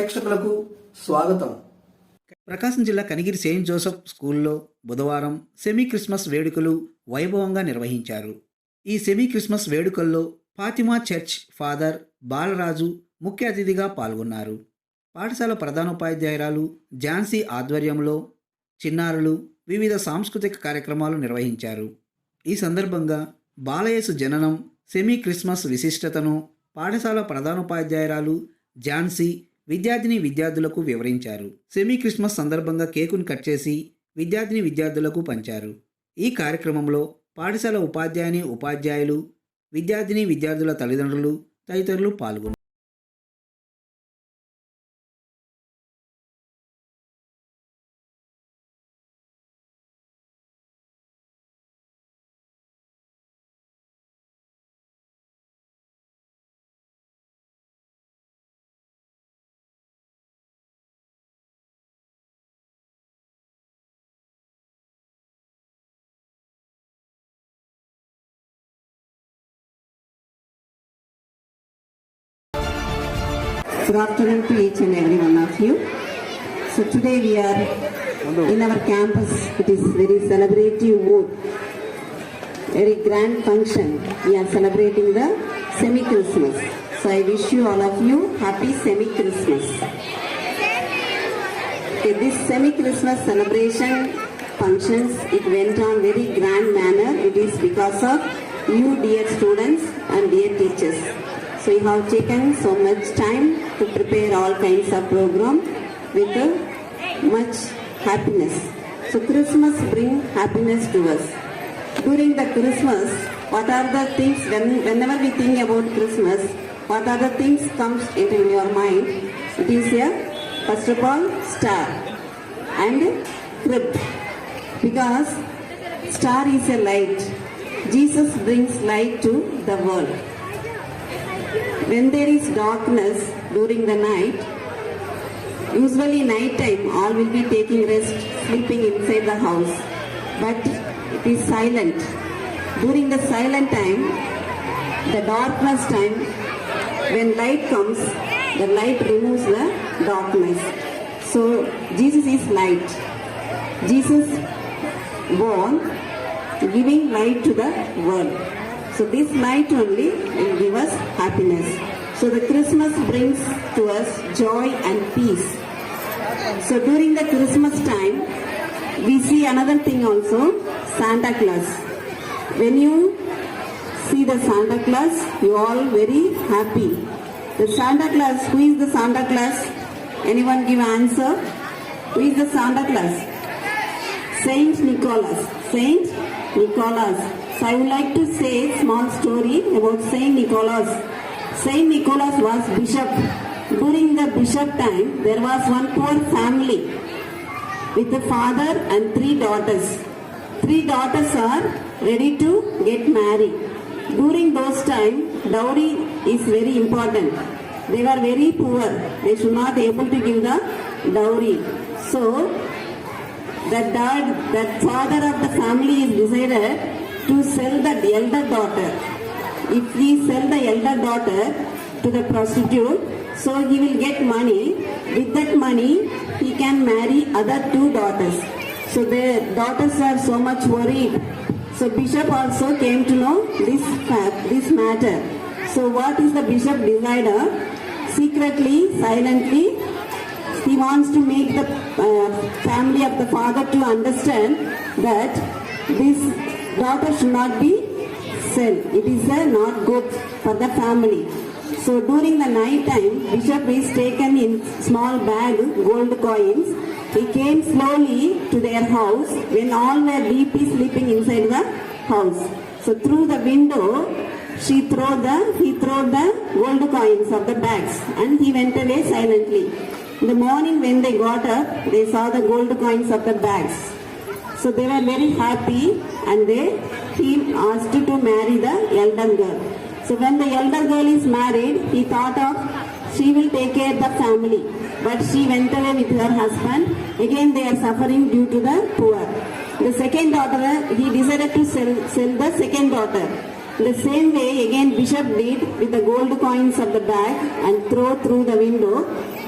ప్రేక్షకులకు స్వాగతం. ప్రకాశం జిల్లా కనిగిరి సెయింట్ జోసెఫ్ స్కూల్లో బుధవారం సెమీ క్రిస్మస్ వేడుకలు వైభవంగా నిర్వహించారు. ఈ సెమీ క్రిస్మస్ వేడుకల్లో ఫాతిమా చర్చ్ ఫాదర్ బాలరాజు ముఖ్య అతిథిగా పాల్గొన్నారు. పాఠశాల ప్రధానోపాధ్యాయురాలు ఝాన్సీ ఆధ్వర్యంలో చిన్నారులు వివిధ సాంస్కృతిక కార్యక్రమాలు నిర్వహించారు. ఈ సందర్భంగా బాలయేసు జననం, సెమీ క్రిస్మస్ విశిష్టతను పాఠశాల ప్రధానోపాధ్యాయురాలు ఝాన్సీ విద్యార్థులకు వివరించారు. సెమీ క్రిస్మస్ సందర్భంగా కేకును కట్ చేసి విద్యార్థులకు పంచారు. ఈ కార్యక్రమంలో పాఠశాల ఉపాధ్యాయులు, విద్యార్థుల తల్లిదండ్రులు తదితరులు పాల్గొన్నారు. Good afternoon to each and every one of you. So today we are in our campus. It is very celebrative mood, very grand function. We are celebrating the semi-Christmas. So I wish you all of you happy semi-Christmas. Okay, this semi-Christmas celebration functions, it went on very grand manner. It is because of you dear students and dear teachers. So you have taken so much time to prepare all kinds of program with much happiness. So Christmas bring happiness to us. During the Christmas, what are the things, whenever we think about Christmas, what are the things comes into your mind? It is a, first of all, star and crib. Because star is a light. Jesus brings light to the world. When there is darkness during the night, usually night time all will be taking rest, sleeping inside the house. But it is silent. During the silent time, the darkness time, when light comes, the light removes the darkness. So Jesus is light. Jesus born, giving light to the world. So this light only will give us happiness. So the Christmas brings to us joy and peace. So during the Christmas time, we see another thing also, Santa Claus. When you see the Santa Claus, you all very happy. The Santa Claus, who is the Santa Claus? Anyone give answer? Who is the Santa Claus? Saint Nicholas. Saint Nicholas. So I would like to say a small story about Saint Nicholas. Saint Nicholas was bishop. During the bishop time, there was one poor family with a father and 3 daughters. 3 daughters are ready to get married. During those time, dowry is very important. They were very poor. They should not able to give the dowry. So, that father of the family is decided to sell the elder daughter. If we sell the elder daughter to the prostitute, so he will get money. With that money, he can marry other 2 daughters. So the daughters are so much worried. So bishop also came to know this matter. So what is the bishop decided? Secretly, silently, he wants to make the family of the father to understand that this daughter should not be sold. It is not good for the family. So during the night time, bishop is taken in small bag gold coins. He came slowly to their house when all were deeply sleeping inside the house. So through the window, he throw the gold coins of the bags and he went away silently. In the morning when they got up, they saw the gold coins of the bags. So they were very happy and he asked to marry the elder girl. So when the elder girl is married, he thought of she will take care of the family. But she went away with her husband. Again they are suffering due to the poor. The second daughter, he decided to sell the second daughter. The same way again bishop did with the gold coins of the bag and throw through the window.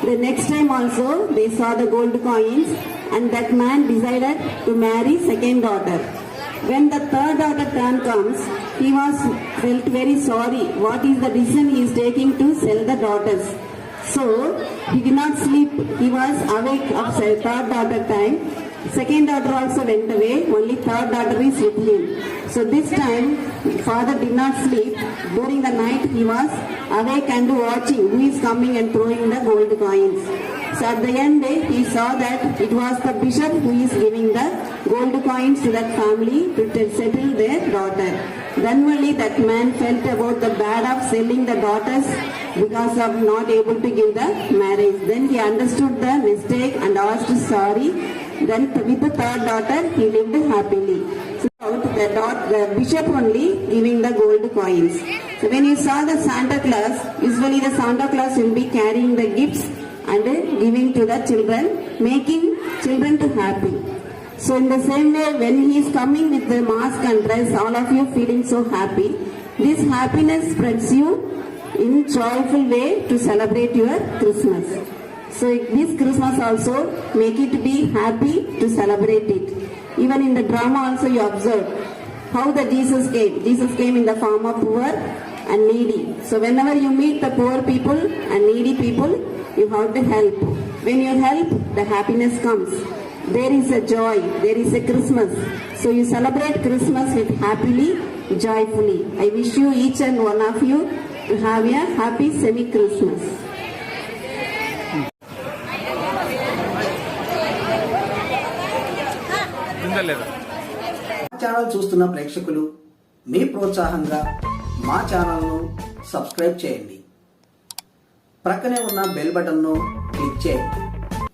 The next time also they saw the gold coins, and that man decided to marry second daughter. When the third daughter turn comes, he felt very sorry. What is the decision he is taking to sell the daughters? So he did not sleep. He was awake of third daughter time. Second daughter also went away. Only third daughter is with him. So this time father did not sleep. During the night he was awake and watching who is coming and throwing the gold coins. So at the end he saw that it was the bishop who is giving the gold coins to that family to settle their daughter. Then only that man felt about the bad of selling the daughters because of not able to give the marriage. Then he understood the mistake and asked sorry. Then with the third daughter he lived happily. So the bishop only giving the gold coins. So when you saw the Santa Claus, usually the Santa Claus will be carrying the gifts and giving to the children, making children to happy. So in the same way, when he is coming with the mask and dress, all of you feeling so happy, this happiness spreads you in joyful way to celebrate your Christmas. So this Christmas also make it be happy to celebrate it. Even in the drama also you observe how the Jesus came. Jesus came in the form of poor and needy. So whenever you meet the poor people and needy people, you have to help. When you help, the happiness comes. There is a joy, there is a Christmas. So you celebrate Christmas with happily, joyfully. I wish you each and one of you to have a happy semi-Christmas. మా channel చూస్తున్న ప్రేక్షకులు మీ ప్రోత్సాహంగా మా ఛానల్ను subscribe చేయండి. ప్రక్కనే ఉన్న bell బటన్ను click చేయండి.